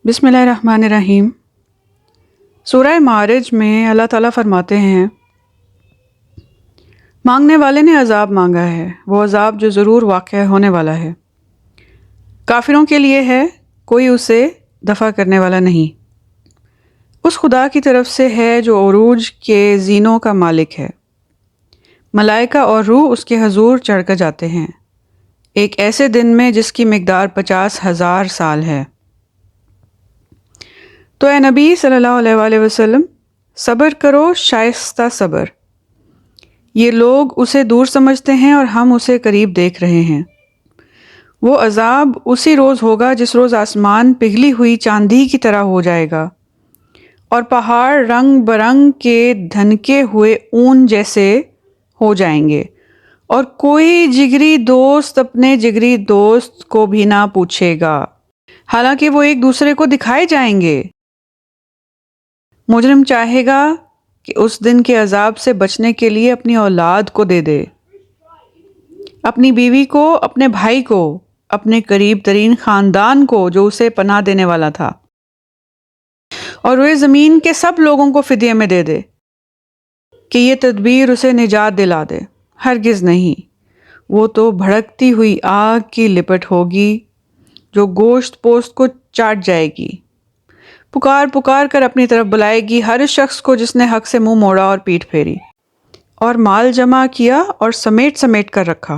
بسم اللہ الرحمن الرحیم۔ سورہ معارج میں اللہ تعالیٰ فرماتے ہیں، مانگنے والے نے عذاب مانگا ہے، وہ عذاب جو ضرور واقع ہونے والا ہے۔ کافروں کے لیے ہے، کوئی اسے دفع کرنے والا نہیں۔ اس خدا کی طرف سے ہے جو عروج کے زینوں کا مالک ہے۔ ملائکہ اور روح اس کے حضور چڑھ کر جاتے ہیں، ایک ایسے دن میں جس کی مقدار 50,000 سال ہے۔ تو اے نبی صلی اللہ علیہ وآلہ وسلم، صبر کرو، شائستہ صبر۔ یہ لوگ اسے دور سمجھتے ہیں اور ہم اسے قریب دیکھ رہے ہیں۔ وہ عذاب اسی روز ہوگا جس روز آسمان پگھلی ہوئی چاندی کی طرح ہو جائے گا اور پہاڑ رنگ برنگ کے دھنکے ہوئے اون جیسے ہو جائیں گے، اور کوئی جگری دوست اپنے جگری دوست کو بھی نہ پوچھے گا، حالانکہ وہ ایک دوسرے کو دکھائے جائیں گے۔ مجرم چاہے گا کہ اس دن کے عذاب سے بچنے کے لیے اپنی اولاد کو دے دے، اپنی بیوی کو، اپنے بھائی کو، اپنے قریب ترین خاندان کو جو اسے پناہ دینے والا تھا، اور روئے زمین کے سب لوگوں کو فدیے میں دے دے کہ یہ تدبیر اسے نجات دلا دے۔ ہرگز نہیں، وہ تو بھڑکتی ہوئی آگ کی لپٹ ہوگی جو گوشت پوست کو چاٹ جائے گی۔ پکار پکار کر اپنی طرف بلائے گی ہر اس شخص کو جس نے حق سے منہ موڑا اور پیٹھ پھیری اور مال جمع کیا اور سمیٹ سمیٹ کر رکھا۔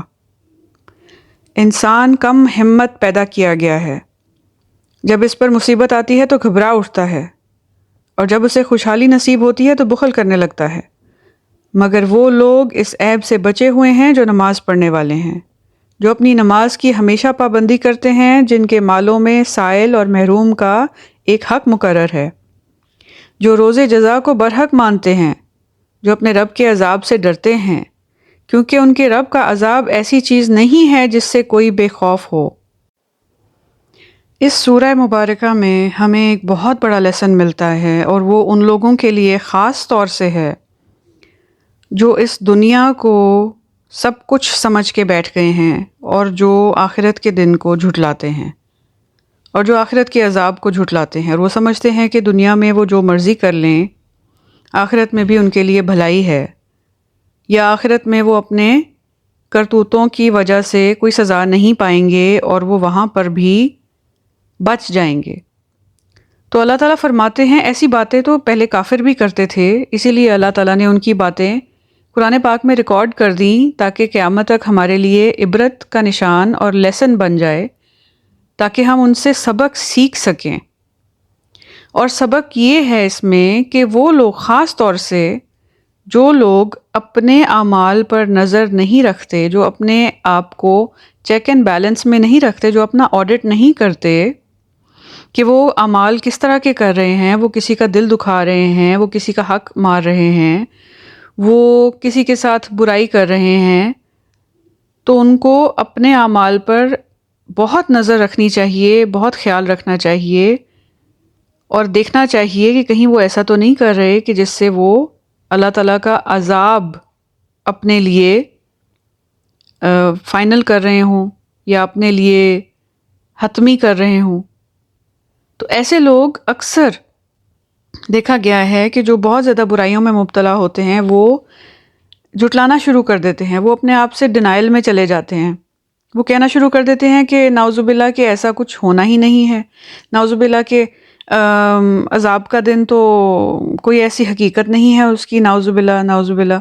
انسان کم ہمت پیدا کیا گیا ہے، جب اس پر مصیبت آتی ہے تو گھبرا اٹھتا ہے، اور جب اسے خوشحالی نصیب ہوتی ہے تو بخل کرنے لگتا ہے۔ مگر وہ لوگ اس عیب سے بچے ہوئے ہیں جو نماز پڑھنے والے ہیں، جو اپنی نماز کی ہمیشہ پابندی کرتے ہیں، جن کے مالوں میں سائل اور محروم کا ایک حق مقرر ہے، جو روز جزا کو برحق مانتے ہیں، جو اپنے رب کے عذاب سے ڈرتے ہیں، کیونکہ ان کے رب کا عذاب ایسی چیز نہیں ہے جس سے کوئی بے خوف ہو۔ اس سورہ مبارکہ میں ہمیں ایک بہت بڑا لیسن ملتا ہے، اور وہ ان لوگوں کے لیے خاص طور سے ہے جو اس دنیا کو سب کچھ سمجھ کے بیٹھ گئے ہیں، اور جو آخرت کے دن کو جھٹلاتے ہیں، اور جو آخرت کے عذاب کو جھٹلاتے ہیں، اور وہ سمجھتے ہیں کہ دنیا میں وہ جو مرضی کر لیں، آخرت میں بھی ان کے لیے بھلائی ہے، یا آخرت میں وہ اپنے کرتوتوں کی وجہ سے کوئی سزا نہیں پائیں گے اور وہ وہاں پر بھی بچ جائیں گے۔ تو اللہ تعالیٰ فرماتے ہیں ایسی باتیں تو پہلے کافر بھی کرتے تھے، اسی لیے اللہ تعالیٰ نے ان کی باتیں قرآن پاک میں ریکارڈ کر دیں تاکہ قیامت تک ہمارے لیے عبرت کا نشان اور لیسن بن جائے، تاکہ ہم ان سے سبق سیکھ سکیں۔ اور سبق یہ ہے اس میں کہ وہ لوگ، خاص طور سے جو لوگ اپنے اعمال پر نظر نہیں رکھتے، جو اپنے آپ کو چیک اینڈ بیلنس میں نہیں رکھتے، جو اپنا آڈٹ نہیں کرتے کہ وہ اعمال کس طرح کے کر رہے ہیں، وہ کسی کا دل دکھا رہے ہیں، وہ کسی کا حق مار رہے ہیں، وہ کسی کے ساتھ برائی کر رہے ہیں، تو ان کو اپنے اعمال پر بہت نظر رکھنی چاہیے، بہت خیال رکھنا چاہیے، اور دیکھنا چاہیے کہ کہیں وہ ایسا تو نہیں کر رہے کہ جس سے وہ اللہ تعالیٰ کا عذاب اپنے لیے فائنل کر رہے ہوں یا اپنے لیے حتمی کر رہے ہوں۔ تو ایسے لوگ اکثر دیکھا گیا ہے کہ جو بہت زیادہ برائیوں میں مبتلا ہوتے ہیں، وہ جھٹلانا شروع کر دیتے ہیں، وہ اپنے آپ سے ڈینائل میں چلے جاتے ہیں، وہ کہنا شروع کر دیتے ہیں کہ نعوذ باللہ کہ ایسا کچھ ہونا ہی نہیں ہے، نعوذ باللہ کہ عذاب کا دن تو کوئی ایسی حقیقت نہیں ہے اس کی، نعوذ باللہ نعوذ باللہ۔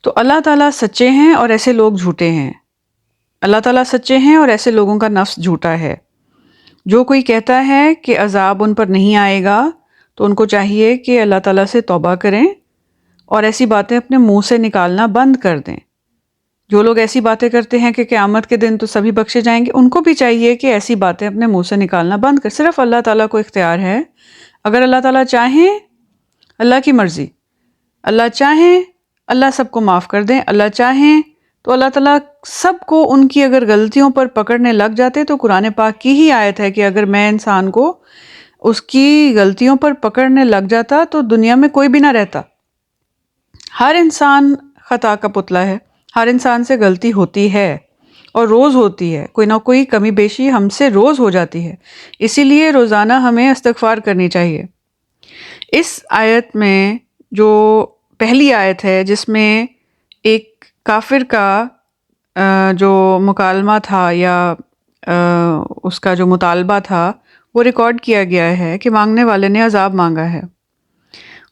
تو اللہ تعالیٰ سچے ہیں اور ایسے لوگ جھوٹے ہیں، اللہ تعالیٰ سچے ہیں اور ایسے لوگوں کا نفس جھوٹا ہے۔ جو کوئی کہتا ہے کہ عذاب ان پر نہیں آئے گا تو ان کو چاہیے کہ اللہ تعالیٰ سے توبہ کریں اور ایسی باتیں اپنے منہ سے نکالنا بند کر دیں۔ جو لوگ ایسی باتیں کرتے ہیں کہ قیامت کے دن تو سبھی بخشے جائیں گے، ان کو بھی چاہیے کہ ایسی باتیں اپنے منہ سے نکالنا بند کر۔ صرف اللہ تعالیٰ کو اختیار ہے، اگر اللہ تعالیٰ چاہیں، اللہ کی مرضی، اللہ چاہیں اللہ سب کو معاف کر دیں، اللہ چاہیں تو اللہ تعالیٰ سب کو ان کی اگر غلطیوں پر پکڑنے لگ جاتے، تو قرآن پاک کی ہی آیت ہے کہ اگر میں انسان کو اس کی غلطیوں پر پکڑنے لگ جاتا تو دنیا میں کوئی بھی نہ رہتا۔ ہر انسان خطا کا پتلا ہے، ہر انسان سے غلطی ہوتی ہے، اور روز ہوتی ہے، کوئی نہ کوئی کمی بیشی ہم سے روز ہو جاتی ہے، اسی لیے روزانہ ہمیں استغفار کرنی چاہیے۔ اس آیت میں جو پہلی آیت ہے جس میں ایک کافر کا جو مکالمہ تھا یا اس کا جو مطالبہ تھا وہ ریکارڈ کیا گیا ہے کہ مانگنے والے نے عذاب مانگا ہے،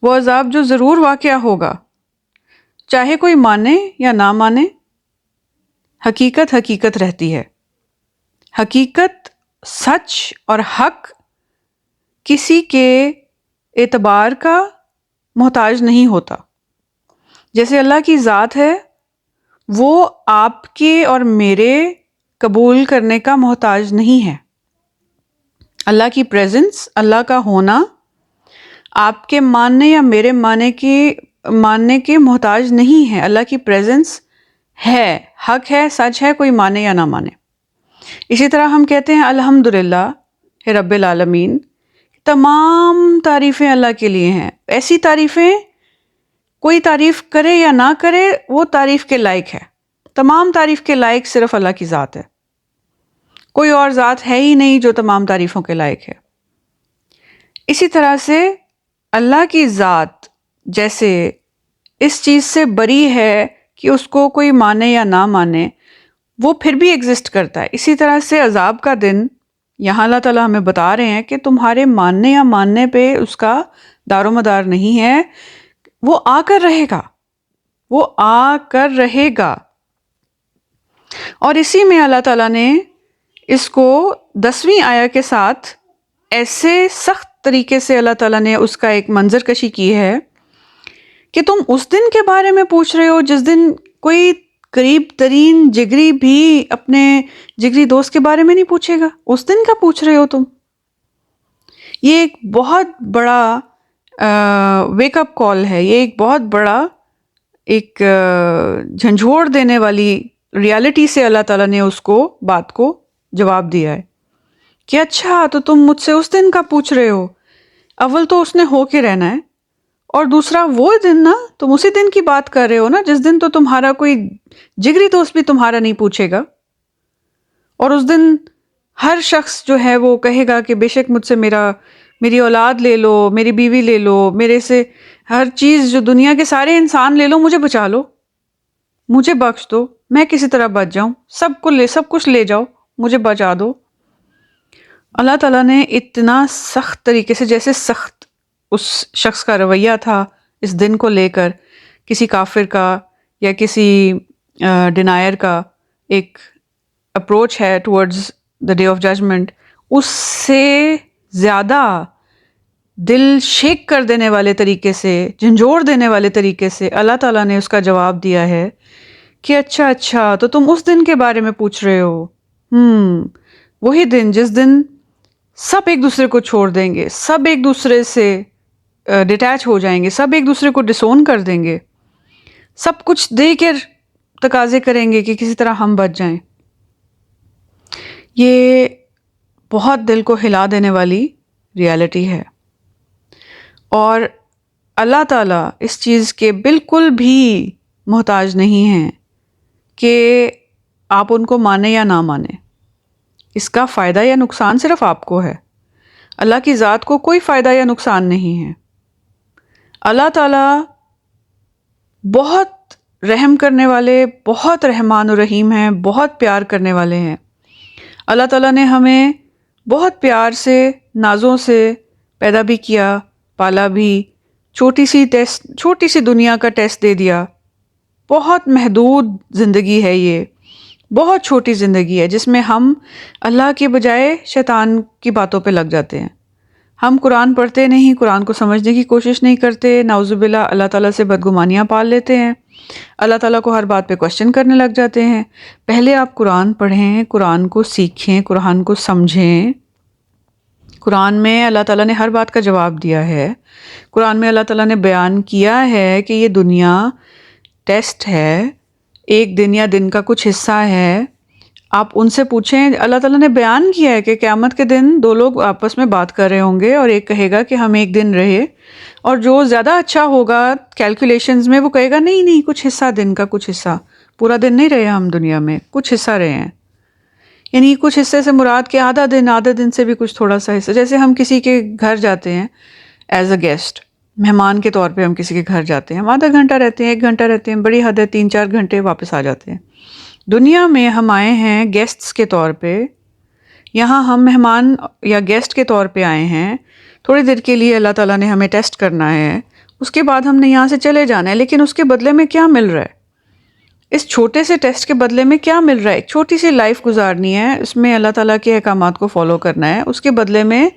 وہ عذاب جو ضرور واقعہ ہوگا، چاہے کوئی مانے یا نہ مانے، حقیقت حقیقت رہتی ہے۔ حقیقت، سچ اور حق کسی کے اعتبار کا محتاج نہیں ہوتا۔ جیسے اللہ کی ذات ہے، وہ آپ کے اور میرے قبول کرنے کا محتاج نہیں ہے۔ اللہ کی پریزنس، اللہ کا ہونا آپ کے ماننے یا میرے ماننے کے محتاج نہیں ہے۔ اللہ کی پریزنس ہے، حق ہے، سچ ہے، کوئی مانے یا نہ مانے۔ اسی طرح ہم کہتے ہیں الحمدللہ رب العالمین، تمام تعریفیں اللہ کے لیے ہیں۔ ایسی تعریفیں کوئی تعریف کرے یا نہ کرے وہ تعریف کے لائق ہے۔ تمام تعریف کے لائق صرف اللہ کی ذات ہے، کوئی اور ذات ہے ہی نہیں جو تمام تعریفوں کے لائق ہے۔ اسی طرح سے اللہ کی ذات جیسے اس چیز سے بری ہے کہ اس کو کوئی مانے یا نہ مانے، وہ پھر بھی ایگزسٹ کرتا ہے۔ اسی طرح سے عذاب کا دن یہاں اللہ تعالیٰ ہمیں بتا رہے ہیں کہ تمہارے ماننے یا ماننے پہ اس کا دار و مدار نہیں ہے، وہ آ کر رہے گا، وہ آ کر رہے گا۔ اور اسی میں اللہ تعالیٰ نے اس کو 10ویں آیت کے ساتھ ایسے سخت طریقے سے اللہ تعالیٰ نے اس کا ایک منظر کشی کی ہے کہ تم اس دن کے بارے میں پوچھ رہے ہو جس دن کوئی قریب ترین جگری بھی اپنے جگری دوست کے بارے میں نہیں پوچھے گا۔ اس دن کا پوچھ رہے ہو تم۔ یہ ایک بہت بڑا ویک اپ کال ہے، یہ ایک بہت بڑا ایک جھنجھوڑ دینے والی ریالٹی سے اللہ تعالیٰ نے اس کو بات کو جواب دیا ہے کہ اچھا تو تم مجھ سے اس دن کا پوچھ رہے ہو، اول تو اس نے ہو کے رہنا ہے، اور دوسرا وہ دن نا، تم اسی دن کی بات کر رہے ہو نا جس دن تو تمہارا کوئی جگری دوست بھی تمہارا نہیں پوچھے گا، اور اس دن ہر شخص جو ہے وہ کہے گا کہ بے شک مجھ سے میری اولاد لے لو، میری بیوی لے لو، میرے سے ہر چیز جو دنیا کے سارے انسان لے لو، مجھے بچا لو، مجھے بخش دو، میں کسی طرح بچ جاؤں، سب کچھ لے جاؤ، مجھے بچا دو۔ اللہ تعالیٰ نے اتنا سخت طریقے سے، جیسے سخت اس شخص کا رویہ تھا اس دن کو لے کر، کسی کافر کا یا کسی ڈینائر کا ایک اپروچ ہے towards the day of judgement, اس سے زیادہ دل شیک کر دینے والے طریقے سے، جھنجھوڑ دینے والے طریقے سے اللہ تعالیٰ نے اس کا جواب دیا ہے کہ اچھا تو تم اس دن کے بارے میں پوچھ رہے ہو، وہی دن جس دن سب ایک دوسرے کو چھوڑ دیں گے، سب ایک دوسرے سے ڈیٹیچ ہو جائیں گے، سب ایک دوسرے کو ڈسون کر دیں گے، سب کچھ دے کر تقاضے کریں گے کہ کسی طرح ہم بچ جائیں۔ یہ بہت دل کو ہلا دینے والی ریالٹی ہے، اور اللہ تعالیٰ اس چیز کے بالکل بھی محتاج نہیں ہیں کہ آپ ان کو مانیں یا نہ مانیں۔ اس کا فائدہ یا نقصان صرف آپ کو ہے، اللہ کی ذات کو کوئی فائدہ یا نقصان نہیں ہے۔ اللہ تعالیٰ بہت رحم کرنے والے، بہت رحمان و رحیم ہیں، بہت پیار کرنے والے ہیں۔ اللہ تعالیٰ نے ہمیں بہت پیار سے، نازوں سے پیدا بھی کیا، پالا بھی، چھوٹی سی دنیا کا ٹیسٹ دے دیا۔ بہت محدود زندگی ہے، یہ بہت چھوٹی زندگی ہے جس میں ہم اللہ کے بجائے شیطان کی باتوں پہ لگ جاتے ہیں۔ ہم قرآن پڑھتے نہیں، قرآن کو سمجھنے کی کوشش نہیں کرتے، نعوذ باللہ اللہ تعالیٰ سے بدگمانیاں پال لیتے ہیں، اللہ تعالیٰ کو ہر بات پہ کوشچن کرنے لگ جاتے ہیں۔ پہلے آپ قرآن پڑھیں، قرآن کو سیکھیں، قرآن کو سمجھیں۔ قرآن میں اللہ تعالیٰ نے ہر بات کا جواب دیا ہے۔ قرآن میں اللہ تعالیٰ نے بیان کیا ہے کہ یہ دنیا ٹیسٹ ہے، ایک دن یا دن کا کچھ حصہ ہے۔ آپ ان سے پوچھیں، اللہ تعالیٰ نے بیان کیا ہے کہ قیامت کے دن دو لوگ آپس میں بات کر رہے ہوں گے، اور ایک کہے گا کہ ہم ایک دن رہے، اور جو زیادہ اچھا ہوگا کیلکولیشنز میں وہ کہے گا نہیں کچھ حصہ دن کا، کچھ حصہ پورا دن نہیں رہے ہم دنیا میں، کچھ حصہ رہے ہیں. یعنی کچھ حصے سے مراد کہ آدھا دن سے بھی کچھ تھوڑا سا حصہ. جیسے ہم کسی کے گھر جاتے ہیں ایز اے گیسٹ، مہمان کے طور پہ ہم کسی کے گھر جاتے ہیں، ہم آدھا گھنٹہ رہتے ہیں، 1 گھنٹہ رہتے ہیں، بڑی حد ہے 3-4 گھنٹے، واپس آ جاتے ہیں. دنیا میں ہم آئے ہیں گیسٹس کے طور پہ، یہاں ہم مہمان یا گیسٹ کے طور پہ آئے ہیں. تھوڑی دیر کے لیے اللہ تعالیٰ نے ہمیں ٹیسٹ کرنا ہے، اس کے بعد ہم نے یہاں سے چلے جانا ہے. لیکن اس کے بدلے میں کیا مل رہا ہے؟ اس چھوٹے سے ٹیسٹ کے بدلے میں کیا مل رہا ہے؟ ایک چھوٹی سی لائف گزارنی ہے، اس میں اللہ تعالیٰ کے احکامات کو فالو کرنا ہے، اس کے بدلے میں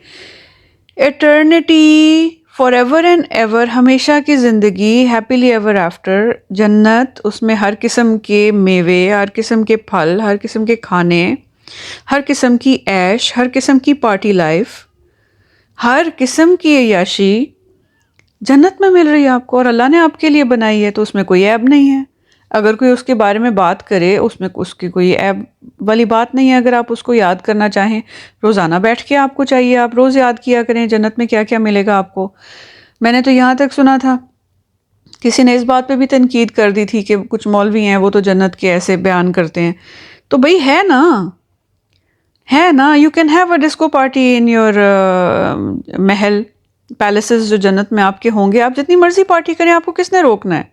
eternity, for ever and ever, ہمیشہ کی زندگی، ہیپیلی ایور آفٹر، جنت، اس میں ہر قسم کے میوے، ہر قسم کے پھل، ہر قسم کے کھانے، ہر قسم کی عیش، ہر قسم کی پارٹی لائف، ہر قسم کی عیاشی جنت میں مل رہی ہے آپ کو، اور اللہ نے آپ کے لیے بنائی ہے، تو اس میں کوئی عیب نہیں ہے. اگر کوئی اس کے بارے میں بات کرے، اس میں اس کی کوئی عیب والی بات نہیں ہے. اگر آپ اس کو یاد کرنا چاہیں، روزانہ بیٹھ کے آپ کو چاہیے آپ روز یاد کیا کریں جنت میں کیا کیا ملے گا آپ کو. میں نے تو یہاں تک سنا تھا، کسی نے اس بات پہ بھی تنقید کر دی تھی کہ کچھ مولوی ہیں وہ تو جنت کے ایسے بیان کرتے ہیں. تو بھئی ہے نا، you can have a disco party in your Mahal, places جو جنت میں آپ کے ہوں گے، آپ جتنی مرضی پارٹی کریں، آپ کو کس نے روکنا ہے؟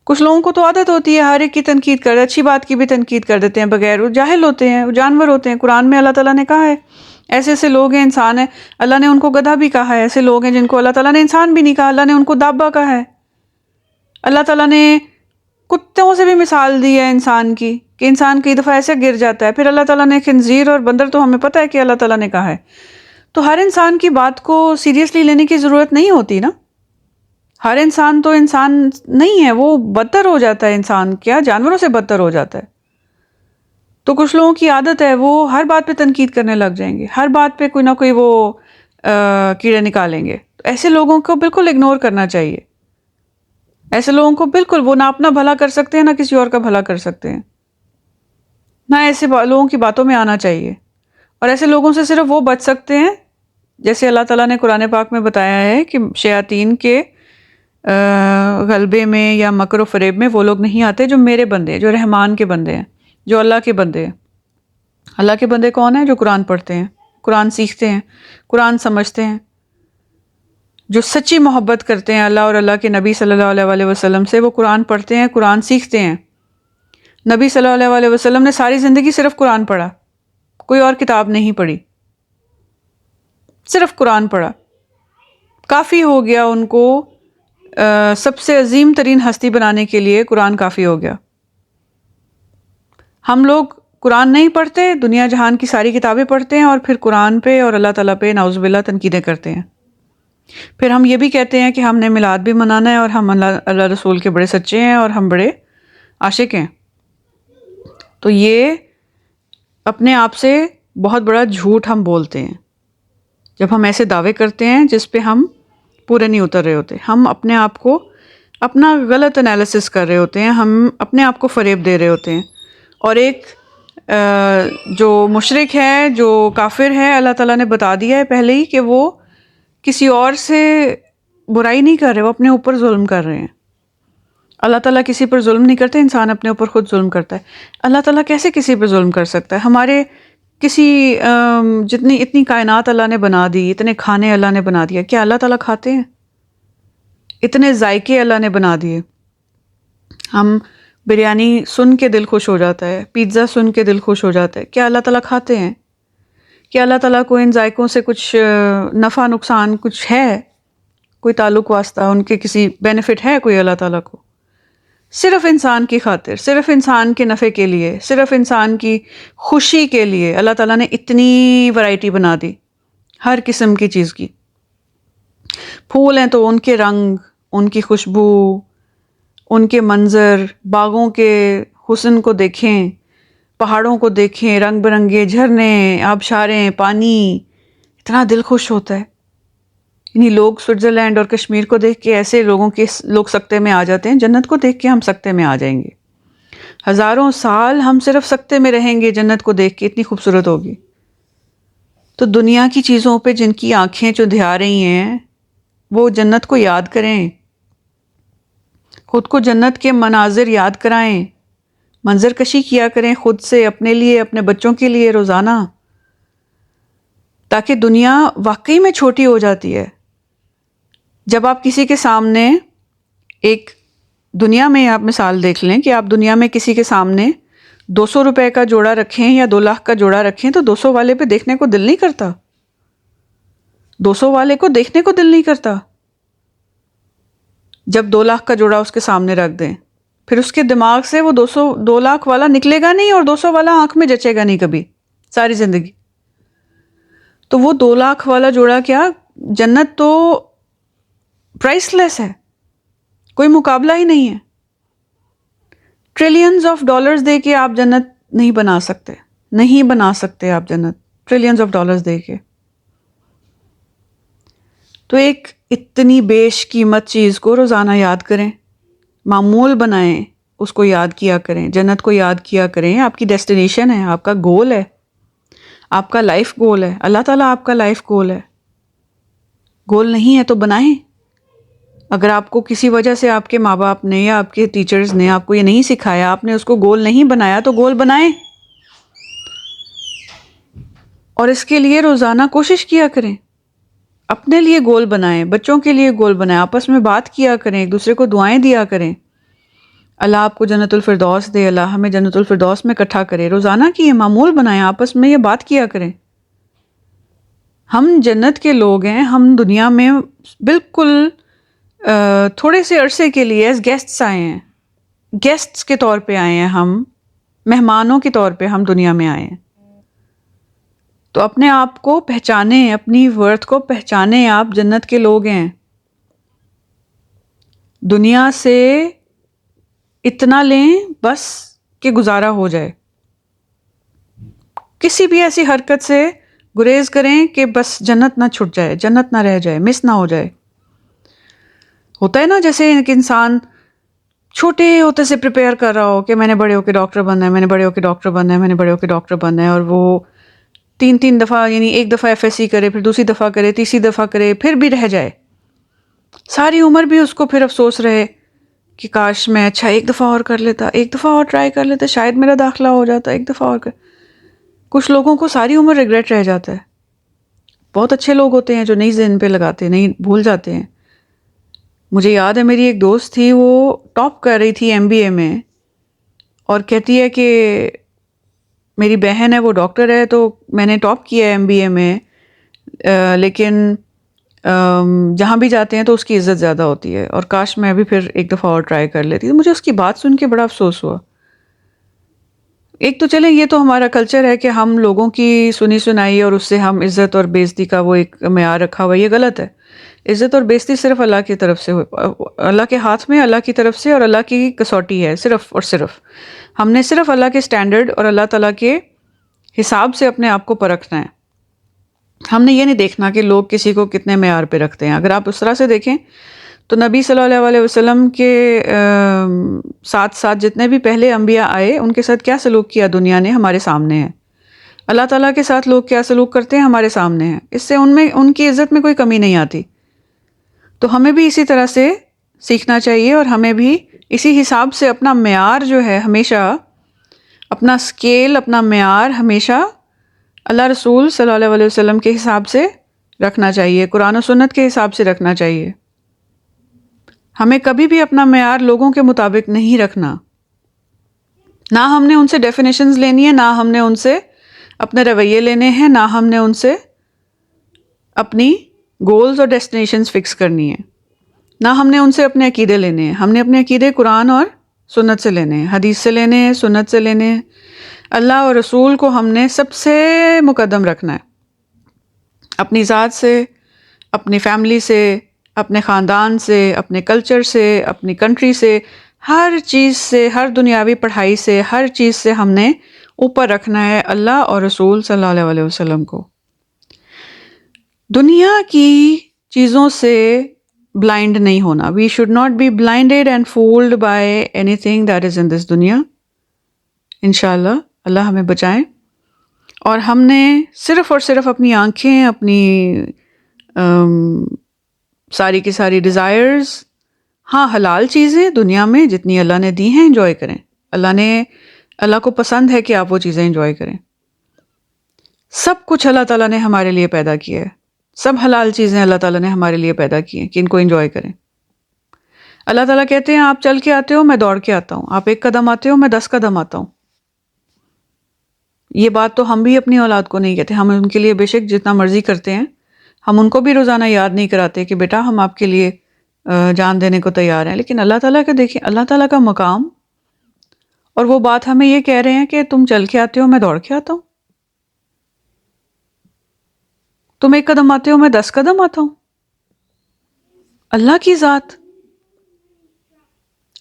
کچھ لوگوں کو تو عادت ہوتی ہے ہر ایک کی تنقید کر، اچھی بات کی بھی تنقید کر دیتے ہیں بغیر، وہ جاہل ہوتے ہیں، وہ جانور ہوتے ہیں. قرآن میں اللہ تعالیٰ نے کہا ہے ایسے ایسے لوگ ہیں، انسان ہیں، اللہ نے ان کو گدھا بھی کہا ہے. ایسے لوگ ہیں جن کو اللہ تعالیٰ نے انسان بھی نہیں کہا، اللہ نے ان کو دابہ کہا ہے. اللہ تعالیٰ نے کتوں سے بھی مثال دی ہے انسان کی، کہ انسان کئی دفعہ ایسے گر جاتا ہے. پھر اللہ تعالیٰ نے خنزیر اور بندر تو ہمیں پتہ ہے کہ اللہ تعالیٰ نے کہا ہے. تو ہر انسان کی بات کو سیریسلی لینے کی ضرورت نہیں ہوتی نا. ہر انسان تو انسان نہیں ہے، وہ بدتر ہو جاتا ہے، انسان کیا جانوروں سے بدتر ہو جاتا ہے. تو کچھ لوگوں کی عادت ہے وہ ہر بات پہ تنقید کرنے لگ جائیں گے، ہر بات پہ کوئی نہ کوئی وہ کیڑے نکالیں گے. تو ایسے لوگوں کو بالکل اگنور کرنا چاہیے. ایسے لوگوں کو بالکل، وہ نہ اپنا بھلا کر سکتے ہیں، نہ کسی اور کا بھلا کر سکتے ہیں، نہ ایسے لوگوں کی باتوں میں آنا چاہیے. اور ایسے لوگوں سے صرف وہ بچ سکتے ہیں، جیسے اللہ تعالیٰ نے قرآن پاک میں بتایا ہے کہ شیاطین کے غلبے میں یا مکر و فریب میں وہ لوگ نہیں آتے جو میرے بندے ہیں، جو رحمان کے بندے ہیں، جو اللہ کے بندے ہیں. اللہ کے بندے کون ہیں؟ جو قرآن پڑھتے ہیں، قرآن سیکھتے ہیں، قرآن سمجھتے ہیں، جو سچی محبت کرتے ہیں اللہ اور اللہ کے نبی صلی اللہ علیہ وسلم سے. وہ قرآن پڑھتے ہیں، قرآن سیکھتے ہیں. نبی صلی اللہ علیہ وسلم نے ساری زندگی صرف قرآن پڑھا، کوئی اور کتاب نہیں پڑھی، صرف قرآن پڑھا. کافی ہو گیا ان کو، سب سے عظیم ترین ہستی بنانے کے لیے قرآن کافی ہو گیا. ہم لوگ قرآن نہیں پڑھتے، دنیا جہان کی ساری کتابیں پڑھتے ہیں، اور پھر قرآن پہ اور اللہ تعالیٰ پہ نعوذ باللہ تنقیدیں کرتے ہیں. پھر ہم یہ بھی کہتے ہیں کہ ہم نے میلاد بھی منانا ہے، اور ہم اللہ رسول کے بڑے سچے ہیں اور ہم بڑے عاشق ہیں. تو یہ اپنے آپ سے بہت بڑا جھوٹ ہم بولتے ہیں جب ہم ایسے دعوے کرتے ہیں جس پہ ہم پورے نہیں اتر رہے ہوتے. ہم اپنے آپ کو اپنا غلط انالیسس کر رہے ہوتے ہیں، ہم اپنے آپ کو فریب دے رہے ہوتے ہیں. اور ایک جو مشرک ہے، جو کافر ہے، اللہ تعالیٰ نے بتا دیا ہے پہلے ہی کہ وہ کسی اور سے برائی نہیں کر رہے، وہ اپنے اوپر ظلم کر رہے ہیں. اللہ تعالیٰ کسی پر ظلم نہیں کرتے، انسان اپنے اوپر خود ظلم کرتا ہے. اللہ تعالیٰ کیسے کسی پر ظلم کر سکتا ہے؟ ہمارے کسی اتنی کائنات اللہ نے بنا دی، اتنے کھانے اللہ نے بنا دیا، کیا اللہ تعالیٰ کھاتے ہیں؟ اتنے ذائقے اللہ نے بنا دیے. ہم بریانی سن کے دل خوش ہو جاتا ہے، پیتزا سن کے دل خوش ہو جاتا ہے، کیا اللہ تعالیٰ کھاتے ہیں؟ کیا اللہ تعالیٰ کو ان ذائقوں سے کچھ نفع نقصان کچھ ہے؟ کوئی تعلق واسطہ ان کے کسی بینیفٹ ہے کوئی اللہ تعالیٰ کو؟ صرف انسان کی خاطر، صرف انسان کے نفع کے لیے، صرف انسان کی خوشی کے لیے اللہ تعالیٰ نے اتنی ورائٹی بنا دی ہر قسم کی چیز کی. پھول ہیں تو ان کے رنگ، ان کی خوشبو، ان کے منظر، باغوں کے حسن کو دیکھیں، پہاڑوں کو دیکھیں، رنگ برنگے جھرنے، آبشاریں، پانی، اتنا دل خوش ہوتا ہے. یعنی لوگ سوئٹزرلینڈ اور کشمیر کو دیکھ کے ایسے لوگ سکتے میں آ جاتے ہیں، جنت کو دیکھ کے ہم سکتے میں آ جائیں گے. ہزاروں سال ہم صرف سکتے میں رہیں گے جنت کو دیکھ کے، اتنی خوبصورت ہوگی. تو دنیا کی چیزوں پہ جن کی آنکھیں چندھیا رہی ہیں، وہ جنت کو یاد کریں. خود کو جنت کے مناظر یاد کرائیں، منظر کشی کیا کریں خود سے، اپنے لیے، اپنے بچوں کے لیے روزانہ، تاکہ دنیا واقعی میں چھوٹی ہو جاتی ہے۔ جب آپ کسی کے سامنے ایک دنیا میں آپ مثال دیکھ لیں کہ آپ دنیا میں کسی کے سامنے 200 روپے کا جوڑا رکھیں یا 2 لاکھ کا جوڑا رکھیں تو 200 والے پہ دیکھنے کو دل نہیں کرتا، 200 والے کو دیکھنے کو دل نہیں کرتا۔ جب 2 لاکھ کا جوڑا اس کے سامنے رکھ دیں، پھر اس کے دماغ سے وہ 2 لاکھ والا نکلے گا نہیں، اور 200 والا آنکھ میں جچے گا نہیں کبھی ساری زندگی۔ تو وہ 2 لاکھ والا جوڑا کیا، جنت تو پرائس لیس ہے، کوئی مقابلہ ہی نہیں ہے۔ ٹریلینز آف ڈالرز دے کے آپ جنت نہیں بنا سکتے، نہیں بنا سکتے آپ جنت ٹریلینز آف ڈالرز دے کے۔ تو ایک اتنی بیش قیمت چیز کو روزانہ یاد کریں، معمول بنائیں، اس کو یاد کیا کریں، جنت کو یاد کیا کریں۔ آپ کی ڈیسٹینیشن ہے، آپ کا گول ہے، آپ کا لائف گول ہے، اللہ تعالیٰ آپ کا لائف گول ہے۔ گول نہیں ہے تو بنائیں۔ اگر آپ کو کسی وجہ سے آپ کے ماں باپ نے یا آپ کے ٹیچرز نے آپ کو یہ نہیں سکھایا، آپ نے اس کو گول نہیں بنایا، تو گول بنائیں، اور اس کے لیے روزانہ کوشش کیا کریں۔ اپنے لیے گول بنائیں، بچوں کے لیے گول بنائیں، آپس میں بات کیا کریں، ایک دوسرے کو دعائیں دیا کریں۔ اللہ آپ کو جنت الفردوس دے، اللہ ہمیں جنت الفردوس میں اکٹھا کرے۔ روزانہ کی یہ معمول بنائیں، آپس میں یہ بات کیا کریں۔ ہم جنت کے لوگ ہیں، ہم دنیا میں بالکل تھوڑے سے عرصے کے لیے ایز گیسٹس آئے ہیں، گیسٹس کے طور پہ آئے ہیں، ہم مہمانوں کے طور پہ ہم دنیا میں آئے ہیں۔ تو اپنے آپ کو پہچانیں، اپنی ورتھ کو پہچانیں، آپ جنت کے لوگ ہیں۔ دنیا سے اتنا لیں بس کہ گزارا ہو جائے، کسی بھی ایسی حرکت سے گریز کریں کہ بس جنت نہ چھٹ جائے، جنت نہ رہ جائے، مس نہ ہو جائے۔ ہوتا ہے نا، جیسے ایک انسان چھوٹے ہوتے سے پریپیئر کر رہا ہو کہ میں نے بڑے ہو کے ڈاکٹر بننا ہے، میں نے بڑے ہو کے ڈاکٹر بننا ہے، میں نے بڑے ہو کے ڈاکٹر بننا ہے، اور وہ 3 دفعہ، یعنی ایک دفعہ FSC کرے، پھر دوسری دفعہ کرے، تیسری دفعہ کرے، پھر بھی رہ جائے، ساری عمر بھی اس کو پھر افسوس رہے کہ کاش میں اچھا ایک دفعہ اور کر لیتا، ایک دفعہ اور ٹرائی کر لیتا، شاید میرا داخلہ ہو جاتا، ایک دفعہ اور کچھ لوگوں کو ساری عمر ریگریٹ رہ جاتا ہے۔ بہت اچھے لوگ ہوتے ہیں جو نہیں ذہن پہ لگاتے، نہیں بھول جاتے ہیں۔ مجھے یاد ہے میری ایک دوست تھی، وہ ٹاپ کر رہی تھی MBA میں، اور کہتی ہے کہ میری بہن ہے وہ ڈاکٹر ہے، تو میں نے ٹاپ کیا ہے MBA میں، لیکن جہاں بھی جاتے ہیں تو اس کی عزت زیادہ ہوتی ہے، اور کاش میں بھی پھر ایک دفعہ اور ٹرائی کر لیتی۔ مجھے اس کی بات سن کے بڑا افسوس ہوا۔ ایک تو چلیں یہ تو ہمارا کلچر ہے کہ ہم لوگوں کی سنی سنائی اور اس سے ہم عزت اور بے عزتی کا وہ ایک معیار رکھا ہوا، یہ غلط ہے۔ عزت اور بے عزتی صرف اللہ کی طرف سے، اللہ کے ہاتھ میں، اللہ کی طرف سے، اور اللہ کی کسوٹی ہے صرف اور صرف۔ ہم نے صرف اللہ کے سٹینڈرڈ اور اللہ تعالیٰ کے حساب سے اپنے آپ کو پرکھنا ہے۔ ہم نے یہ نہیں دیکھنا کہ لوگ کسی کو کتنے معیار پہ رکھتے ہیں۔ اگر آپ اس طرح سے دیکھیں تو نبی صلی اللہ علیہ وسلم کے ساتھ ساتھ جتنے بھی پہلے انبیاء آئے، ان کے ساتھ کیا سلوک کیا دنیا نے، ہمارے سامنے ہے۔ اللہ تعالیٰ کے ساتھ لوگ کیا سلوک کرتے ہیں، ہمارے سامنے ہے۔ اس سے ان کی عزت میں کوئی کمی نہیں آتی۔ تو ہمیں بھی اسی طرح سے سیکھنا چاہیے، اور ہمیں بھی اسی حساب سے اپنا معیار جو ہے ہمیشہ، اپنا سکیل، اپنا معیار ہمیشہ اللہ رسول صلی اللہ علیہ وسلم کے حساب سے رکھنا چاہیے، قرآن و سنت کے حساب سے رکھنا چاہیے۔ ہمیں کبھی بھی اپنا معیار لوگوں کے مطابق نہیں رکھنا، نہ ہم نے ان سے ڈیفینیشنز لینی ہے، نہ ہم نے ان سے اپنے رویے لینے ہیں، نہ ہم نے ان سے اپنی گولز اور ڈیسٹینیشنز فکس کرنی ہے، نہ ہم نے ان سے اپنے عقیدے لینے ہیں۔ ہم نے اپنے عقیدے قرآن اور سنت سے لینے ہیں، حدیث سے لینے ہیں، سنت سے لینے ہیں۔ اللہ اور رسول کو ہم نے سب سے مقدم رکھنا ہے، اپنی ذات سے، اپنی فیملی سے، اپنے خاندان سے، اپنے کلچر سے، اپنی کنٹری سے، ہر چیز سے، ہر دنیاوی پڑھائی سے، ہر چیز سے ہم نے اوپر رکھنا ہے اللہ اور رسول صلی اللہ علیہ وسلم کو۔ دنیا کی چیزوں سے بلائنڈ نہیں ہونا۔ We should not be blinded and fooled by anything that is in this دنیا۔ انشاءاللہ اللہ ہمیں بچائیں، اور ہم نے صرف اور صرف اپنی آنکھیں، اپنی ساری کی ساری ڈیزائرز ہاں حلال چیزیں دنیا میں جتنی اللہ نے دی ہیں انجوائے کریں. اللہ کو پسند ہے کہ آپ وہ چیزیں انجوائے کریں. سب کچھ اللہ تعالیٰ نے ہمارے لیے پیدا کیا ہے. سب حلال چیزیں اللہ تعالیٰ نے ہمارے لیے پیدا کی ہیں کہ ان کو انجوائے کریں. اللہ تعالیٰ کہتے ہیں آپ چل کے آتے ہو میں دوڑ کے آتا ہوں، آپ 1 قدم آتے ہو میں 10 قدم آتا ہوں. یہ بات تو ہم بھی اپنی اولاد کو نہیں کہتے. ہم ان کے لیے بے شک جتنا مرضی کرتے ہیں، ہم ان کو بھی روزانہ یاد نہیں کراتے کہ بیٹا ہم آپ کے لیے جان دینے کو تیار ہیں. لیکن اللہ تعالیٰ کا دیکھیں، اللہ تعالیٰ کا مقام، اور وہ بات ہمیں یہ کہہ رہے ہیں کہ تم چل کے آتے ہو میں دوڑ کے آتا ہوں، تم 1 قدم آتے ہو میں 10 قدم آتا ہوں. اللہ کی ذات،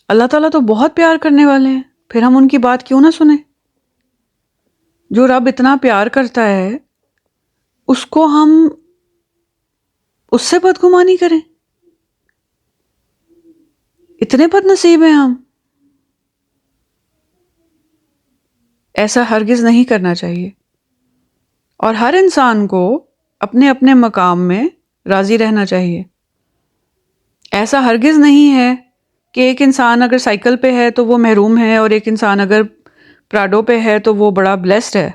اللہ تعالیٰ تو بہت پیار کرنے والے ہیں، پھر ہم ان کی بات کیوں نہ سنیں؟ جو رب اتنا پیار کرتا ہے اس کو ہم اس سے بدگمانی کریں؟ اتنے بد نصیب ہیں ہم. ایسا ہرگز نہیں کرنا چاہیے. اور ہر انسان کو اپنے اپنے مقام میں راضی رہنا چاہیے. ایسا ہرگز نہیں ہے کہ ایک انسان اگر سائیکل پہ ہے تو وہ محروم ہے، اور ایک انسان اگر پراڈو پہ ہے تو وہ بڑا بلیسڈ ہے،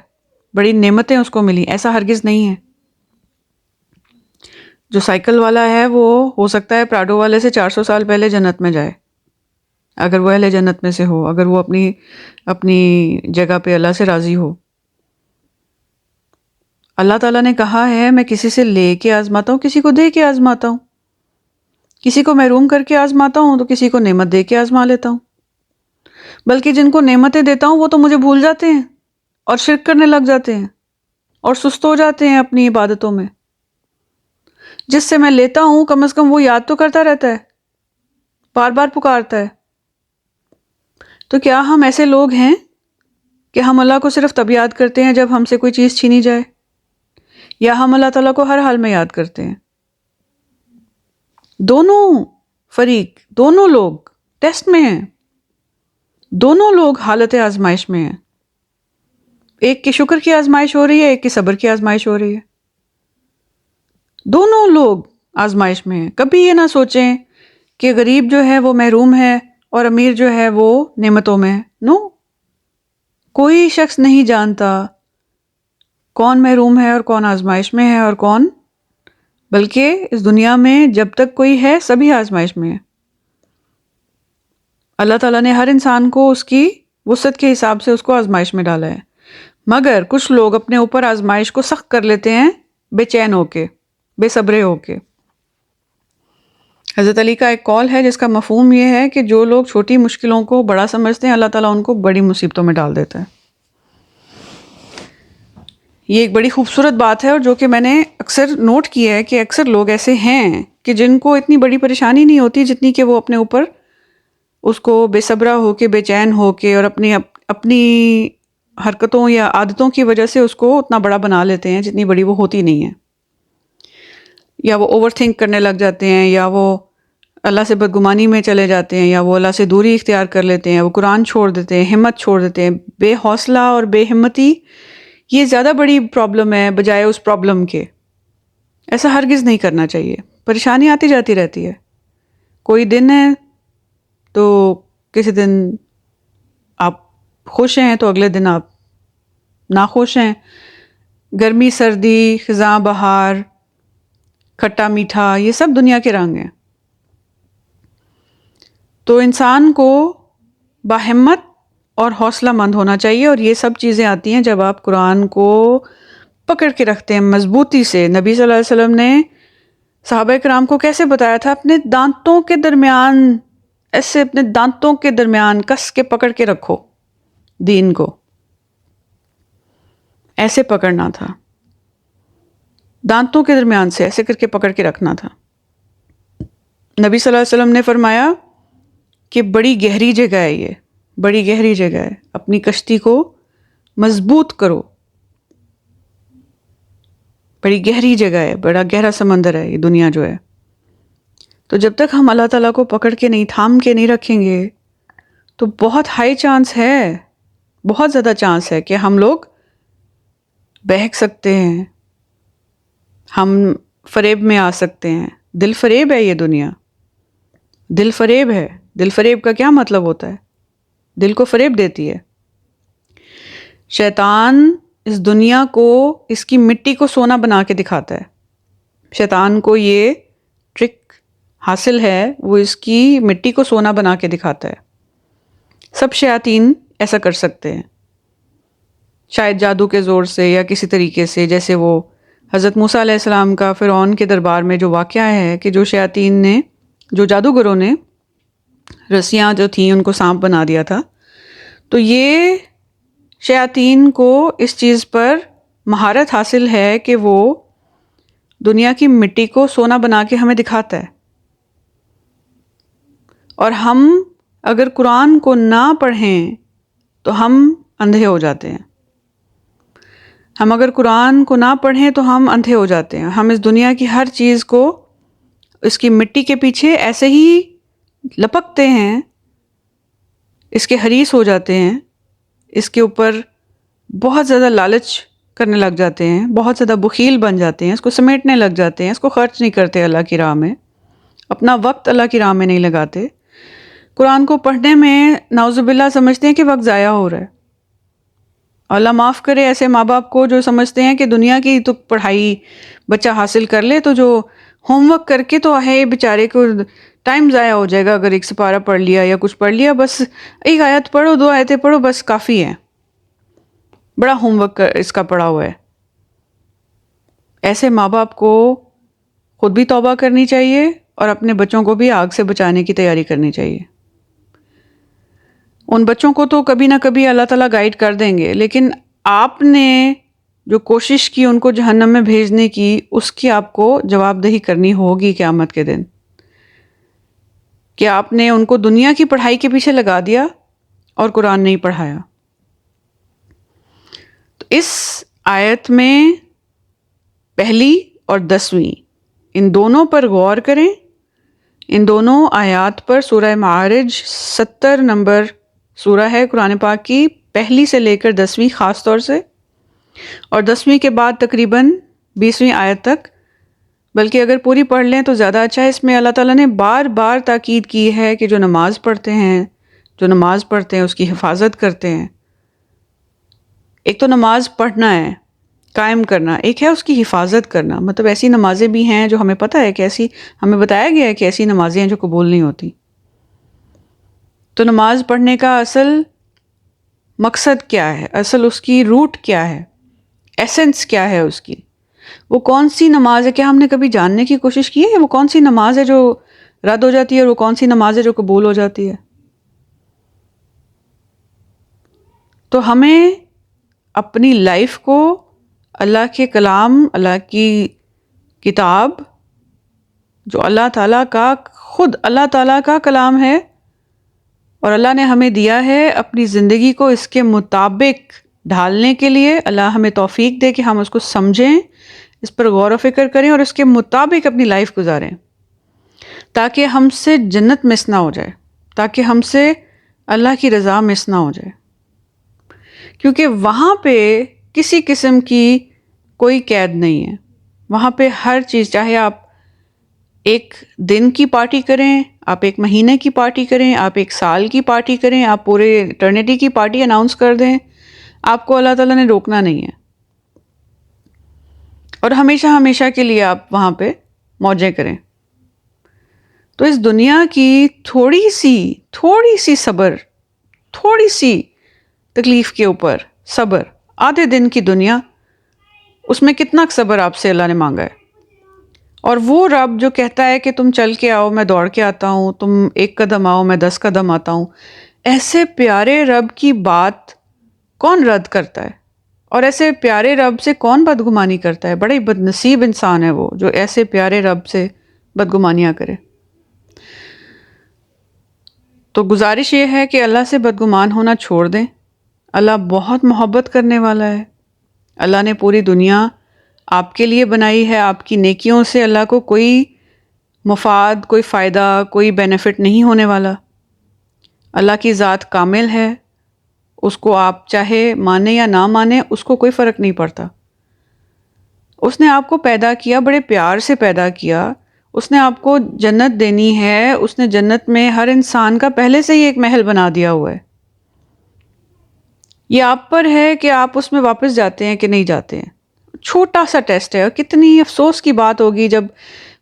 بڑی نعمتیں اس کو ملی. ایسا ہرگز نہیں ہے. جو سائیکل والا ہے وہ ہو سکتا ہے پراڈو والے سے 400 سال پہلے جنت میں جائے، اگر وہ اہل جنت میں سے ہو، اگر وہ اپنی جگہ پہ اللہ سے راضی ہو. اللہ تعالیٰ نے کہا ہے میں کسی سے لے کے آزماتا ہوں، کسی کو دے کے آزماتا ہوں، کسی کو محروم کر کے آزماتا ہوں تو کسی کو نعمت دے کے آزما لیتا ہوں. بلکہ جن کو نعمتیں دیتا ہوں وہ تو مجھے بھول جاتے ہیں اور شرک کرنے لگ جاتے ہیں اور سست ہو جاتے ہیں اپنی عبادتوں میں. جس سے میں لیتا ہوں کم از کم وہ یاد تو کرتا رہتا ہے، بار بار پکارتا ہے. تو کیا ہم ایسے لوگ ہیں کہ ہم اللہ کو صرف تب یاد کرتے ہیں جب ہم سے کوئی چیز چھینی جائے، یا ہم اللہ تعالیٰ کو ہر حال میں یاد کرتے ہیں؟ دونوں فریق، دونوں لوگ ٹیسٹ میں ہیں، دونوں لوگ حالت آزمائش میں ہیں. ایک کی شکر کی آزمائش ہو رہی ہے، ایک کی صبر کی آزمائش ہو رہی ہے. دونوں لوگ آزمائش میں ہیں. کبھی یہ نہ سوچیں کہ غریب جو ہے وہ محروم ہے اور امیر جو ہے وہ نعمتوں میں ہے. نو، کوئی شخص نہیں جانتا کون محروم ہے اور کون آزمائش میں ہے اور کون، بلکہ اس دنیا میں جب تک کوئی ہے سبھی آزمائش میں ہے. اللہ تعالیٰ نے ہر انسان کو اس کی وسعت کے حساب سے اس کو آزمائش میں ڈالا ہے. مگر کچھ لوگ اپنے اوپر آزمائش کو سخت کر لیتے ہیں، بے چین ہو کے، بے صبرے ہو کے. حضرت علی کا ایک قول ہے جس کا مفہوم یہ ہے کہ جو لوگ چھوٹی مشکلوں کو بڑا سمجھتے ہیں اللہ تعالیٰ ان کو بڑی مصیبتوں میں ڈال دیتا ہے. یہ ایک بڑی خوبصورت بات ہے، اور جو کہ میں نے اکثر نوٹ کیا ہے کہ اکثر لوگ ایسے ہیں کہ جن کو اتنی بڑی پریشانی نہیں ہوتی جتنی کہ وہ اپنے اوپر اس کو بے صبرا ہو کے، بے چین ہو کے، اور اپنی حرکتوں یا عادتوں کی وجہ سے اس کو اتنا بڑا بنا لیتے ہیں جتنی بڑی وہ ہوتی نہیں ہے. یا وہ اوور تھنک کرنے لگ جاتے ہیں، یا وہ اللہ سے بدگمانی میں چلے جاتے ہیں، یا وہ اللہ سے دوری اختیار کر لیتے ہیں، وہ قرآن چھوڑ دیتے ہیں، ہمت چھوڑ دیتے ہیں. بے حوصلہ اور بے ہمتی یہ زیادہ بڑی پرابلم ہے بجائے اس پرابلم کے. ایسا ہرگز نہیں کرنا چاہیے. پریشانی آتی جاتی رہتی ہے. کوئی دن ہے تو کسی دن آپ خوش ہیں تو اگلے دن آپ ناخوش ہیں. گرمی، سردی، خزاں، بہار، کھٹا میٹھا، یہ سب دنیا کے رنگ ہیں. تو انسان کو باہمت اور حوصلہ مند ہونا چاہیے، اور یہ سب چیزیں آتی ہیں جب آپ قرآن کو پکڑ کے رکھتے ہیں مضبوطی سے. نبی صلی اللہ علیہ وسلم نے صحابہ کرام کو کیسے بتایا تھا؟ اپنے دانتوں کے درمیان، ایسے اپنے دانتوں کے درمیان کس کے پکڑ کے رکھو دین کو. ایسے پکڑنا تھا، دانتوں کے درمیان سے ایسے کر کے پکڑ کے رکھنا تھا. نبی صلی اللہ علیہ وسلم نے فرمایا کہ بڑی گہری جگہ ہے، یہ بڑی گہری جگہ ہے، اپنی کشتی کو مضبوط کرو. بڑی گہری جگہ ہے، بڑا گہرا سمندر ہے یہ دنیا جو ہے. تو جب تک ہم اللہ تعالیٰ کو پکڑ کے نہیں، تھام کے نہیں رکھیں گے تو بہت ہائی چانس ہے، بہت زیادہ چانس ہے کہ ہم لوگ بہک سکتے ہیں، ہم فریب میں آ سکتے ہیں. دل فریب ہے یہ دنیا. دل فریب ہے. دل فریب کا کیا مطلب ہوتا ہے؟ دل کو فریب دیتی ہے. شیطان اس دنیا کو اس کی مٹی کو سونا بنا کے دکھاتا ہے. شیطان کو یہ ٹرک حاصل ہے، وہ اس کی مٹی کو سونا بنا کے دکھاتا ہے. سب شیاطین ایسا کر سکتے ہیں، شاید جادو کے زور سے یا کسی طریقے سے، جیسے وہ حضرت موسیٰ علیہ السلام کا فرعون کے دربار میں جو واقعہ ہے کہ جو شیاطین نے، جو جادوگروں نے رسیاں جو تھیں ان کو سانپ بنا دیا تھا. تو یہ شیاطین کو اس چیز پر مہارت حاصل ہے کہ وہ دنیا کی مٹی کو سونا بنا کے ہمیں دکھاتا ہے. اور ہم اگر قرآن کو نہ پڑھیں تو ہم اندھے ہو جاتے ہیں. ہم اگر قرآن کو نہ پڑھیں تو ہم اندھے ہو جاتے ہیں. ہم اس دنیا کی ہر چیز کو اس کی مٹی کے پیچھے ایسے ہی لپکتے ہیں، اس کے حریص ہو جاتے ہیں، اس کے اوپر بہت زیادہ لالچ کرنے لگ جاتے ہیں، بہت زیادہ بخیل بن جاتے ہیں، اس کو سمیٹنے لگ جاتے ہیں، اس کو خرچ نہیں کرتے اللہ کی راہ میں، اپنا وقت اللہ کی راہ میں نہیں لگاتے. قرآن کو پڑھنے میں نعوذ باللہ سمجھتے ہیں کہ وقت ضائع ہو رہا ہے. اللہ معاف کرے ایسے ماں باپ کو جو سمجھتے ہیں کہ دنیا کی تو پڑھائی بچہ حاصل کر لے تو جو ہوم ورک کر کے تو ہے بیچارے کو ٹائم ضائع ہو جائے گا، اگر ایک سپارہ پڑھ لیا یا کچھ پڑھ لیا، بس ایک آیت پڑھو، 2 آیتیں پڑھو، بس کافی ہے، بڑا ہوم ورک اس کا پڑا ہوا ہے. ایسے ماں باپ کو خود بھی توبہ کرنی چاہیے اور اپنے بچوں کو بھی آگ سے بچانے کی تیاری کرنی چاہیے. ان بچوں کو تو کبھی نہ کبھی اللہ تعالیٰ گائیڈ کر دیں گے، لیکن آپ نے جو کوشش کی ان کو جہنم میں بھیجنے کی، اس کی آپ کو جواب دہی کرنی ہوگی قیامت کے دن، کہ آپ نے ان کو دنیا کی پڑھائی کے پیچھے لگا دیا اور قرآن نہیں پڑھایا. تو اس آیت میں پہلی اور 10ویں ان دونوں پر غور کریں. ان دونوں آیات پر سورہ معارج 70 نمبر سورہ ہے قرآن پاک کی، پہلی سے لے کر 10ویں خاص طور سے، اور 10ویں کے بعد تقریباً 20ویں آیت تک، بلکہ اگر پوری پڑھ لیں تو زیادہ اچھا ہے. اس میں اللہ تعالیٰ نے بار بار تاکید کی ہے کہ جو نماز پڑھتے ہیں، جو نماز پڑھتے ہیں اس کی حفاظت کرتے ہیں. ایک تو نماز پڑھنا ہے، قائم کرنا، ایک ہے اس کی حفاظت کرنا. مطلب ایسی نمازیں بھی ہیں جو ہمیں پتہ ہے کہ ایسی، ہمیں بتایا گیا ہے کہ ایسی نمازیں ہیں جو قبول نہیں ہوتی. تو نماز پڑھنے کا اصل مقصد کیا ہے، اصل اس کی روٹ کیا ہے، ایسنس کیا ہے اس کی، وہ کون سی نماز ہے؟ کیا ہم نے کبھی جاننے کی کوشش کی ہے کہ وہ کون سی نماز ہے جو رد ہو جاتی ہے اور وہ کون سی نماز ہے جو قبول ہو جاتی ہے؟ تو ہمیں اپنی لائف کو اللہ کے کلام، اللہ کی کتاب، جو اللہ تعالیٰ کا، خود اللہ تعالیٰ کا کلام ہے اور اللہ نے ہمیں دیا ہے، اپنی زندگی کو اس کے مطابق ڈھالنے کے لیے اللہ ہمیں توفیق دے کہ ہم اس کو سمجھیں، اس پر غور و فکر کریں اور اس کے مطابق اپنی لائف گزاریں، تاکہ ہم سے جنت مس نہ ہو جائے، تاکہ ہم سے اللہ کی رضا مس نہ ہو جائے. کیونکہ وہاں پہ کسی قسم کی کوئی قید نہیں ہے. وہاں پہ ہر چیز، چاہے آپ ایک دن کی پارٹی کریں، آپ ایک مہینے کی پارٹی کریں، آپ ایک سال کی پارٹی کریں، آپ پورے ایٹرنیٹی کی پارٹی اناؤنس کر دیں، آپ کو اللہ تعالیٰ نے روکنا نہیں ہے. اور ہمیشہ ہمیشہ کے لیے آپ وہاں پہ موجیں کریں. تو اس دنیا کی تھوڑی سی صبر، تھوڑی سی تکلیف کے اوپر صبر، آدھے دن کی دنیا، اس میں کتنا صبر آپ سے اللہ نے مانگا ہے. اور وہ رب جو کہتا ہے کہ تم چل کے آؤ میں دوڑ کے آتا ہوں، تم 1 قدم آؤ میں 10 قدم آتا ہوں، ایسے پیارے رب کی بات کون رد کرتا ہے؟ اور ایسے پیارے رب سے کون بدگمانی کرتا ہے؟ بڑی بد نصیب انسان ہے وہ جو ایسے پیارے رب سے بدگمانیاں کرے. تو گزارش یہ ہے کہ اللہ سے بدگمان ہونا چھوڑ دیں. اللہ بہت محبت کرنے والا ہے. اللہ نے پوری دنیا آپ کے لیے بنائی ہے. آپ کی نیکیوں سے اللہ کو کوئی مفاد، کوئی فائدہ، کوئی بینیفٹ نہیں ہونے والا. اللہ کی ذات کامل ہے، اس کو آپ چاہے مانیں یا نہ مانیں، اس کو کوئی فرق نہیں پڑتا. اس نے آپ کو پیدا کیا، بڑے پیار سے پیدا کیا. اس نے آپ کو جنت دینی ہے، اس نے جنت میں ہر انسان کا پہلے سے ہی ایک محل بنا دیا ہوا ہے. یہ آپ پر ہے کہ آپ اس میں واپس جاتے ہیں کہ نہیں جاتے ہیں. چھوٹا سا ٹیسٹ ہے، اور کتنی افسوس کی بات ہوگی جب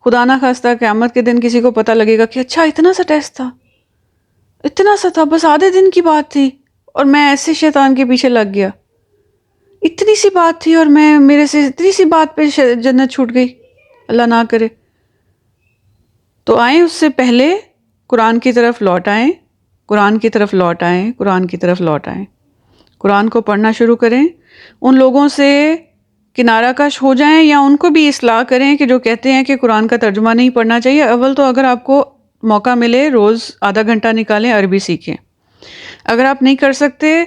خدا نہ خواستہ قیامت کے دن کسی کو پتہ لگے گا کہ اچھا اتنا سا ٹیسٹ تھا، اتنا سا تھا، بس آدھے دن کی بات تھی اور میں ایسے شیطان کے پیچھے لگ گیا. اتنی سی بات تھی اور میرے سے اتنی سی بات پہ جنت چھوٹ گئی، اللہ نہ کرے. تو آئیں اس سے پہلے قرآن کی طرف لوٹ آئیں، قرآن کی طرف لوٹ آئیں، قرآن کی طرف لوٹ آئیں. قرآن کو پڑھنا شروع کریں. ان لوگوں سے کنارہ کش ہو جائیں یا ان کو بھی اصلاح کریں کہ جو کہتے ہیں کہ قرآن کا ترجمہ نہیں پڑھنا چاہیے. اول تو اگر آپ کو موقع ملے روز آدھا گھنٹہ نکالیں، عربی سیکھیں. اگر آپ نہیں کر سکتے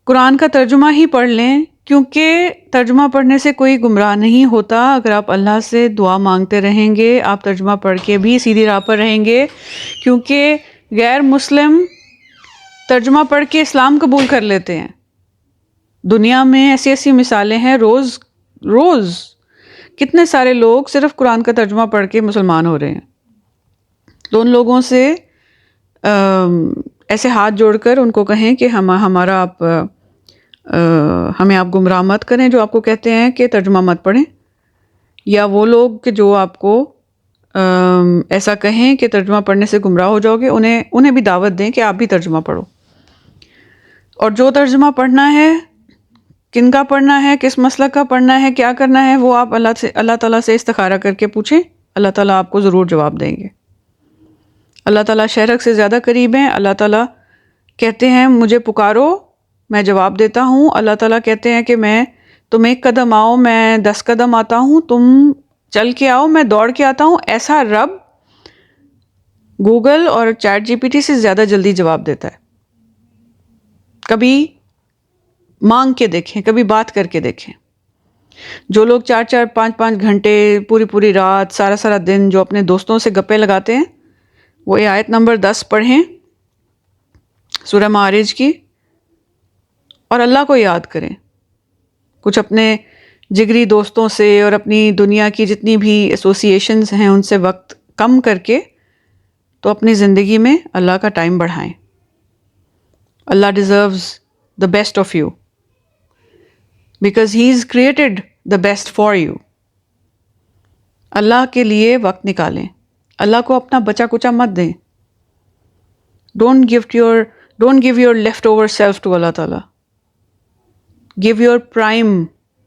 قرآن کا ترجمہ ہی پڑھ لیں، کیونکہ ترجمہ پڑھنے سے کوئی گمراہ نہیں ہوتا. اگر آپ اللہ سے دعا مانگتے رہیں گے، آپ ترجمہ پڑھ کے بھی سیدھی راہ پر رہیں گے، کیونکہ غیر مسلم ترجمہ پڑھ کے اسلام قبول کر لیتے ہیں. دنیا میں ایسی ایسی مثالیں ہیں، روز کتنے سارے لوگ صرف قرآن کا ترجمہ پڑھ کے مسلمان ہو رہے ہیں. تو ان لوگوں سے ایسے ہاتھ جوڑ کر ان کو کہیں کہ ہمارا آپ ہمیں آپ گمراہ مت کریں جو آپ کو کہتے ہیں کہ ترجمہ مت پڑھیں، یا وہ لوگ کہ جو آپ کو ایسا کہیں کہ ترجمہ پڑھنے سے گمراہ ہو جاؤ گے، انہیں بھی دعوت دیں کہ آپ بھی ترجمہ پڑھو. اور جو ترجمہ پڑھنا ہے، کن کا پڑھنا ہے، کس مسلک کا پڑھنا ہے، کیا کرنا ہے، وہ آپ اللہ تعالیٰ سے استخارہ کر کے پوچھیں. اللہ تعالیٰ آپ کو ضرور جواب دیں گے. اللہ تعالیٰ شہرک سے زیادہ قریب ہیں. اللہ تعالیٰ کہتے ہیں مجھے پکارو میں جواب دیتا ہوں. اللہ تعالیٰ کہتے ہیں کہ تم 1 قدم آؤ میں 10 قدم آتا ہوں، تم چل کے آؤ میں دوڑ کے آتا ہوں. ایسا رب گوگل اور چیٹ جی پی ٹی سے زیادہ جلدی جواب دیتا ہے. کبھی مانگ کے دیکھیں، کبھی بات کر کے دیکھیں. جو لوگ 4 5 گھنٹے پوری رات سارا دن جو اپنے دوستوں سے گپے لگاتے ہیں، وہ یہ آیت نمبر 10 پڑھیں سورہ معارج کی، اور اللہ کو یاد کریں. کچھ اپنے جگری دوستوں سے اور اپنی دنیا کی جتنی بھی ایسوسیشنز ہیں ان سے وقت کم کر کے تو اپنی زندگی میں اللہ کا ٹائم بڑھائیں. Allah deserves the best of you because he is created the best for you. Allah کے لیے وقت نکالیں. اللہ کو اپنا بچا کچا مت دیں. Don't give your leftover self to Allah تعالیٰ. Give your prime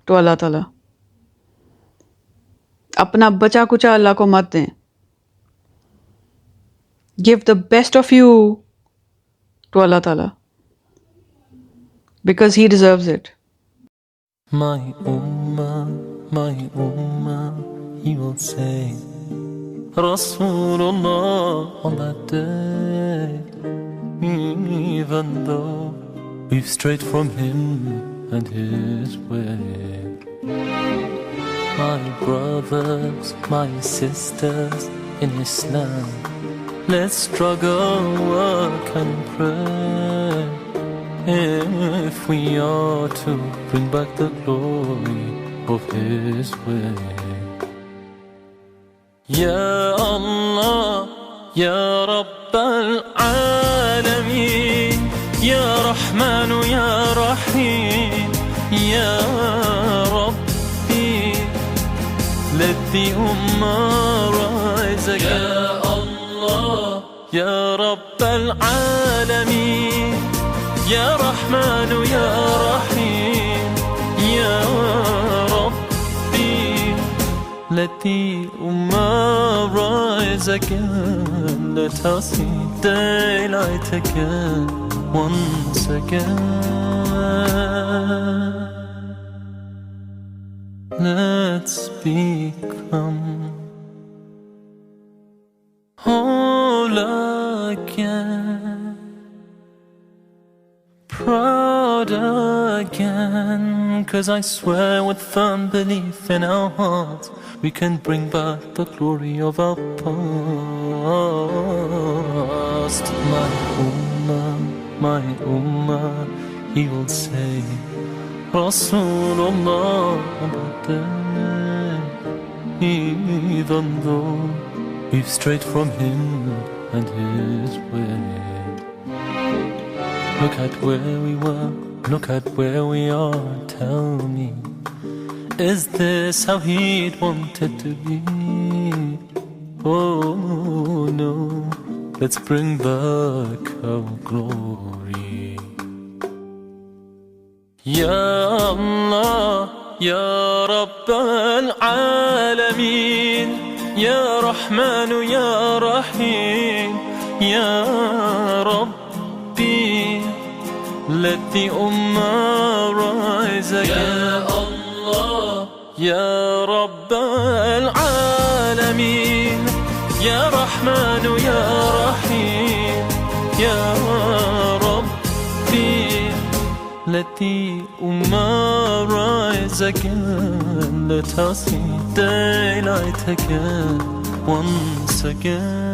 to Allah تعالیٰ. اپنا بچا کچا اللہ کو مت دیں. Give the best of you to Allah تعالیٰ because he deserves it. My ummah, he will say, Rasulullah on that day, even though we've strayed from him and his way. My brothers, my sisters in Islam, let's struggle, work and pray if we are to bring back the glory of his way. Ya Allah, Ya Rabb al-Alameen, Ya Rahman, Ya Rahim, Ya Rabbi, let the Ummah rise again. Ya Allah, Ya Rabb al-Alameen, Ya Rahman, Ya Rahim, Ya Rabbi, let the Ummah rise again. Let us see daylight again, once again. Let's become whole again, proud again, 'cause I swear with firm belief in our hearts we can bring back the glory of our past. My ummah, he will say, Rasulullah on that day, even though we've strayed from Him and His way. Look at where we were, look at where we are, tell me, is this how He'd wanted to be? Oh no, let's bring back our glory. Ya Allah, Ya Rabb al-Alameen, Ya Rahman, Ya Rahim, Ya Rabbi, let the Ummah rise again. Ya Allah, Ya Rabb al-Alameen, Ya Rahman, Ya Rahim, Ya Rabbi, let the Ummah rise again. Let us see daylight again, once again.